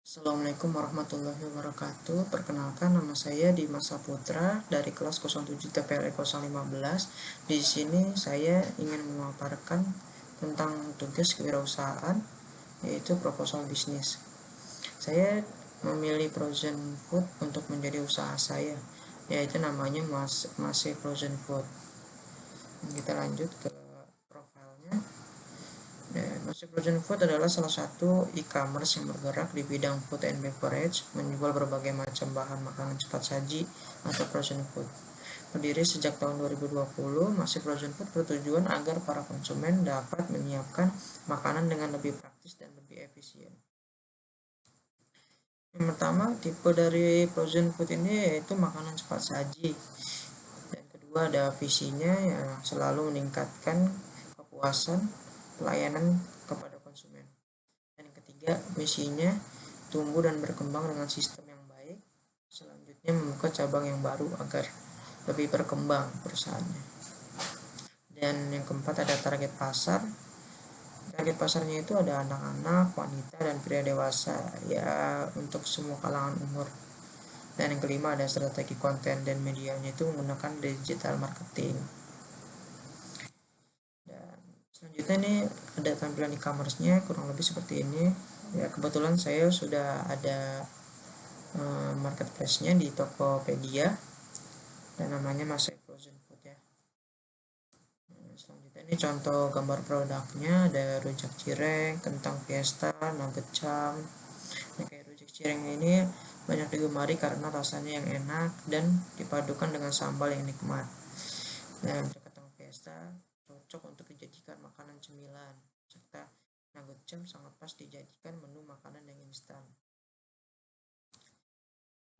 Assalamualaikum warahmatullahi wabarakatuh. Perkenalkan, nama saya Dimas Saputra dari kelas 07 TPLE 015. Di sini saya ingin memaparkan tentang tugas kewirausahaan, yaitu proposal bisnis. Saya memilih frozen food untuk menjadi usaha saya, yaitu namanya Mase Frozen Food. Kita lanjut ke profilnya. Mase Frozen Food adalah salah satu e-commerce yang bergerak di bidang food and beverage, menjual berbagai macam bahan makanan cepat saji atau frozen food. Berdiri sejak tahun 2020, Mase Frozen Food bertujuan agar para konsumen dapat menyiapkan makanan dengan lebih praktis dan lebih efisien. Yang pertama, tipe dari frozen food ini yaitu makanan cepat saji. Dan kedua, ada visinya yang selalu meningkatkan kepuasan pelayanan kepada konsumen. Dan yang ketiga, misinya tumbuh dan berkembang dengan sistem yang baik. Selanjutnya, membuka cabang yang baru agar lebih berkembang perusahaannya. Dan yang keempat, ada target pasar. Target pasarnya itu ada anak-anak, wanita, dan pria dewasa, ya untuk semua kalangan umur. Dan yang kelima, ada strategi konten dan medianya itu menggunakan digital marketing. Dan selanjutnya ini ada tampilan e-commerce-nya kurang lebih seperti ini. Ya, kebetulan saya sudah ada marketplace-nya di Tokopedia dan namanya Mase Frozen Food ya. Selanjutnya ini contoh gambar produknya, ada rujak cireng, kentang fiesta, nugget cam. Nah, kayak rujak cireng ini banyak digemari karena rasanya yang enak dan dipadukan dengan sambal yang nikmat. Dan untuk kentang fiesta cocok untuk dijadikan makanan cemilan, serta nugget cam sangat pas dijadikan menu makanan yang instan.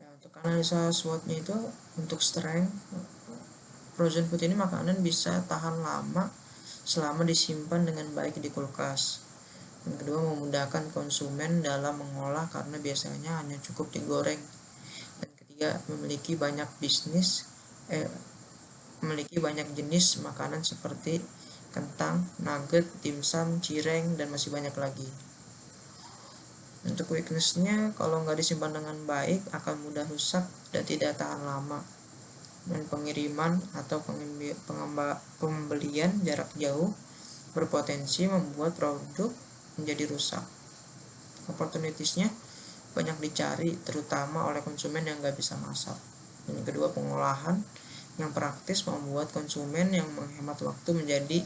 Nah, untuk analisa SWOT-nya itu, untuk strength, frozen food ini makanan bisa tahan lama selama disimpan dengan baik di kulkas. Yang kedua, memudahkan konsumen dalam mengolah karena biasanya hanya cukup digoreng. Dan ketiga, memiliki banyak jenis makanan seperti kentang, nugget, dimsum, cireng, dan masih banyak lagi. Untuk weakness-nya, kalau nggak disimpan dengan baik akan mudah rusak dan tidak tahan lama. Dan pengiriman atau pembelian jarak jauh berpotensi membuat produk menjadi rusak. Opportunities-nya banyak dicari, terutama oleh konsumen yang nggak bisa masak. Dan yang kedua, pengolahan yang praktis membuat konsumen yang menghemat waktu menjadi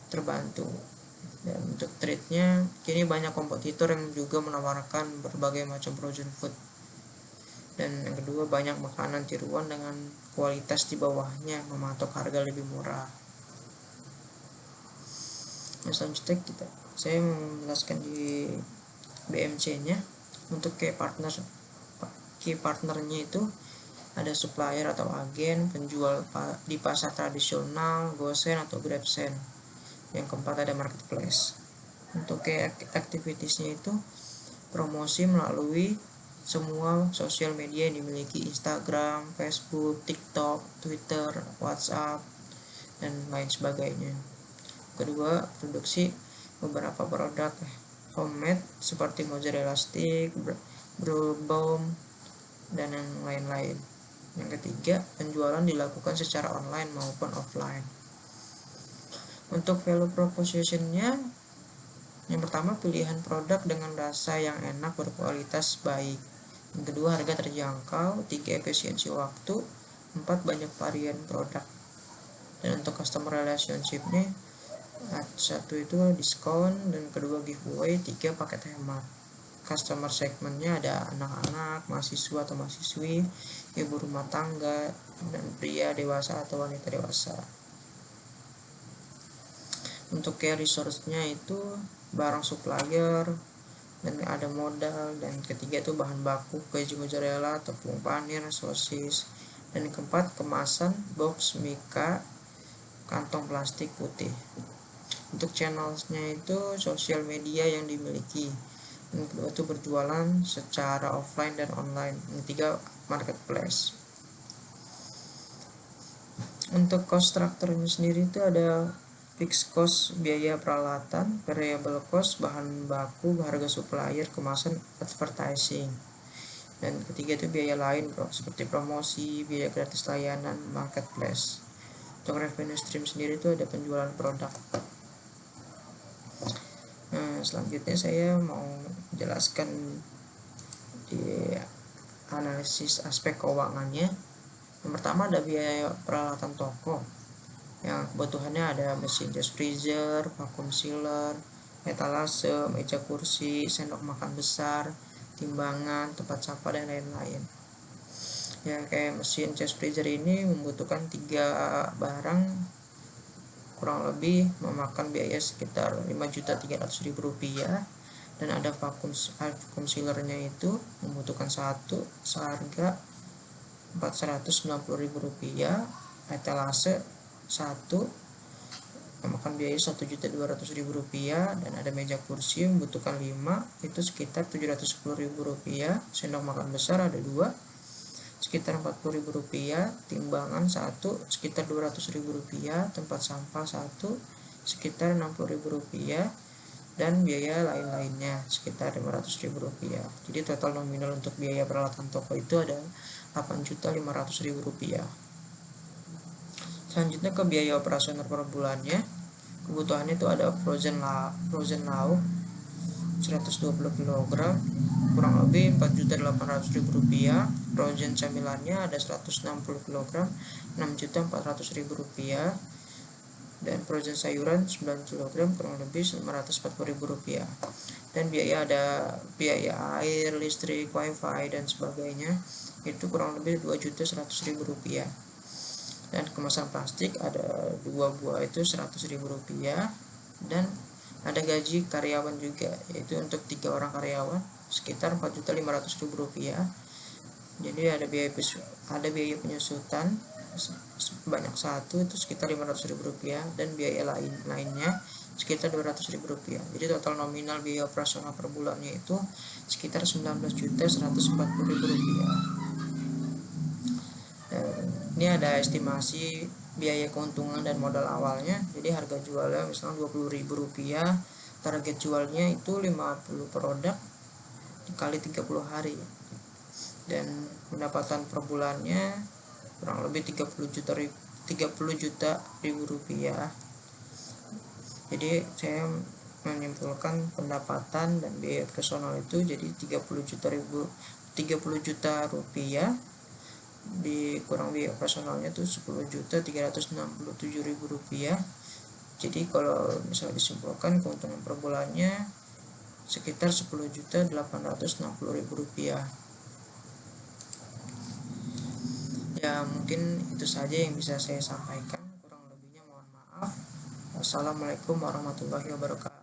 terbantu. Dan untuk trade-nya, kini banyak kompetitor yang juga menawarkan berbagai macam frozen food. Dan yang kedua, banyak makanan tiruan dengan kualitas di bawahnya, mematok harga lebih murah. Nah, selanjutnya saya menjelaskan di BMC-nya. Untuk key partnernya itu ada supplier atau agen, penjual di pasar tradisional, GoSend atau GrabSend. Yang keempat, ada marketplace. Untuk key activities-nya itu promosi melalui semua sosial media yang dimiliki, Instagram, Facebook, TikTok, Twitter, WhatsApp, dan lain sebagainya. Kedua, produksi beberapa produk homemade seperti mozzarella stick, brulbaum, dan yang lain-lain. Yang ketiga, penjualan dilakukan secara online maupun offline. Untuk value proposition-nya, yang pertama, pilihan produk dengan rasa yang enak berkualitas baik. Yang kedua, harga terjangkau. Tiga, efisiensi waktu. Empat, banyak varian produk. Dan untuk customer relationship-nya, satu itu diskon, dan kedua giveaway, tiga paket hemat. Customer segmentnya ada anak-anak, mahasiswa atau mahasiswi, ibu rumah tangga, dan pria dewasa atau wanita dewasa. Untuk key resource-nya itu barang supplier, dan ada modal, dan ketiga itu bahan baku keju mozzarella, tepung panir, sosis, dan yang keempat kemasan box mika kantong plastik putih. Untuk channelsnya itu sosial media yang dimiliki. Yang kedua itu berjualan secara offline dan online. Yang ketiga, marketplace. Untuk cost structure-nya sendiri itu ada fixed cost biaya peralatan, variable cost bahan baku, harga supplier, kemasan, advertising. Dan ketiga itu biaya lain bro, seperti promosi, biaya gratis layanan, marketplace. Untuk revenue stream sendiri itu ada penjualan produk. Nah, selanjutnya saya mau menjelaskan di analisis aspek keuangannya. Yang pertama ada biaya peralatan toko, yang kebutuhannya ada mesin jas freezer, vacuum sealer, etalase, meja kursi, sendok makan besar, timbangan, tempat sampah, dan lain-lain. Ya, kayak mesin jas freezer ini membutuhkan 3 barang, kurang lebih memakan biaya sekitar Rp5.300.000, dan ada vacuum sealernya itu membutuhkan 1 seharga Rp490.000, etalase 1 memakan biaya Rp1.200.000, dan ada meja kursi membutuhkan 5, itu sekitar Rp710.000, sendok makan besar ada 2 sekitar Rp40.000, timbangan 1 sekitar Rp200.000, tempat sampah 1 sekitar Rp60.000, dan biaya lain-lainnya sekitar Rp500.000. Jadi total nominal untuk biaya peralatan toko itu ada Rp8.500.000. Selanjutnya ke biaya operasional per bulannya. Kebutuhannya itu ada frozen lauk 120 kg, kurang lebih Rp4.800.000. Frozen camilannya ada 160 kg, Rp6.400.000. Dan frozen sayuran 9 kg, kurang lebih Rp940.000. Dan biaya ada biaya air, listrik, wifi, dan sebagainya, itu kurang lebih Rp2.100.000. Dan kemasan plastik ada 2 buah itu Rp100.000. Dan ada gaji karyawan juga, yaitu untuk 3 orang karyawan sekitar Rp4.500.000. Jadi ada biaya penyusutan sebanyak 1 itu sekitar Rp500.000, dan biaya lainnya sekitar Rp200.000. Jadi total nominal biaya operasional per bulannya itu sekitar Rp19.140.000. Dan ini ada estimasi biaya keuntungan dan modal awalnya. Jadi harga jualnya misalnya Rp20.000, target jualnya itu 50 produk dikali 30 hari, dan pendapatan per bulannya kurang lebih 30 juta rupiah. Jadi saya menyimpulkan pendapatan dan biaya personal itu jadi 30 juta rupiah dikurang biaya operasionalnya tuh 10.367.000 rupiah. Jadi kalau misalnya disimpulkan keuntungan per bulannya sekitar 10.860.000 rupiah. Ya, mungkin itu saja yang bisa saya sampaikan, kurang lebihnya mohon maaf. Wassalamualaikum warahmatullahi wabarakatuh.